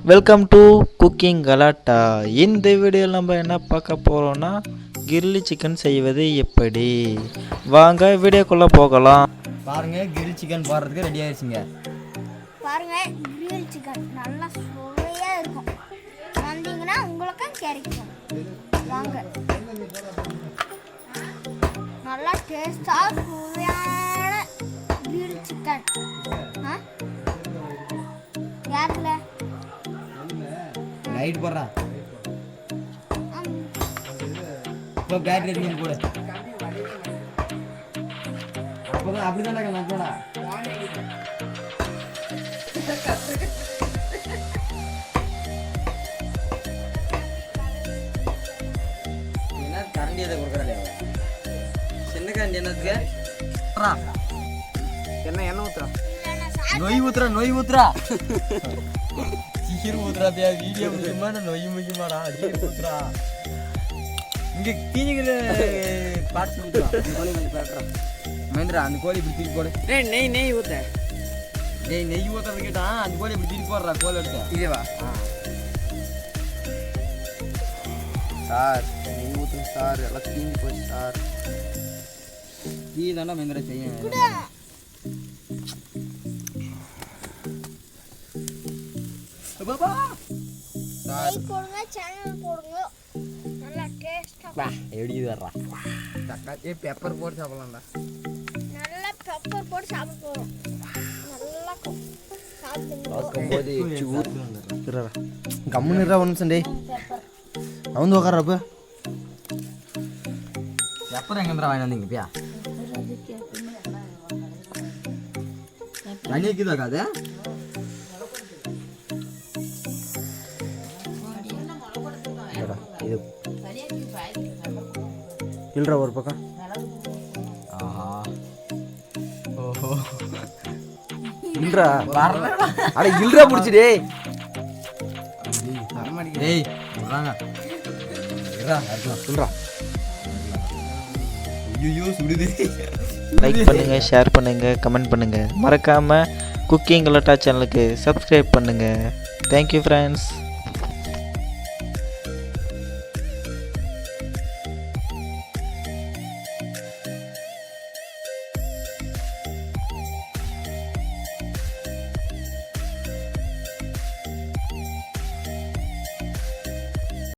Welcome to cooking கலாட்டா. இந்த வீடியோவில் நம்ம என்ன பார்க்க போகிறோம்னா கிரில்லி சிக்கன் செய்வது எப்படி. வாங்க வீடியோக்குள்ளே போகலாம். பாருங்க, கிரில் சிக்கன் போடுறதுக்கு ரெடி ஆயிடுச்சுங்க. பாருங்க, கிரில் சிக்கன் நல்லா சுவையாக இருக்கும். வந்தீங்கன்னா உங்களுக்கும் கிடைக்கும். வாங்க, நல்லா டேஸ்டாக சுவையான கிரில் சிக்கன். யாருல லைட் போடுறா, இப்போ பேட்டரி எடுத்து போடு. அப்போதான் அப்படிதான் நட்டோடா. என்ன கரண்டி எதை கொடுக்குறா? சின்ன கரண்டி என்னத்துக்கு? என்ன எண்ணெய் ஊத்துறா? நொய் ஊத்துறா சீக்கிரம் ஊத்துறா. வீடியோ முக்கியமா நொய் முக்கியமாடா. சீக்கிரம் ஊத்துறா. இங்க தீனிக்கிற பார்ட்ஸ் ஊத்துறா. கோழி கொஞ்சம் பேட்டுறா மகேந்திரா. அந்த கோழி இப்படி தூக்கி போடு. நெய் ஊத்த. நெய் ஊத்துறது கேட்டா அந்த கோழி இப்படி தூக்கி போடுறா. கோழி எடுத்து இதுவா சார்? நெய் ஊத்துங்க சார், எல்லாம் தீங்கி போச்சு சார். தீ தானே மகேந்திரா செய்யும். பாபா சார் போடுங்க, சேனல் போடுங்க. நல்லா டேஸ்டா வா எப்படி வரறா. தக்காளி பெப்பர் போட்டு சாப்பிடலாம்டா. நல்லா பெப்பர் போட்டு சாப்பிட போறோம். நல்லா சாப்பிடுங்க. ஆக்கும்போது ஊத்துறா. கம்முன்னுறா ஒரு நிமிஷம் டேய். அவந்து உட்கார்றப்ப பெப்பர் எங்கன்றா வாங்கி வந்தீங்க பியா? தனியாக்குதா காது? இது இல்லைடா ஒரு பக்கம். ஆஹா ஓஹோ இல்லைடா அட இல்லைடா பிடிச்சி டேய். டேய் சொல்கிறாங்க சொல்கிறா. ஐயோ சுடுது. லைக் பண்ணுங்க, ஷேர் பண்ணுங்க, கமெண்ட் பண்ணுங்க. மறக்காம குக்கிங் கலாட்டா சேனலுக்கு சப்ஸ்கிரைப் பண்ணுங்க. Thank you friends.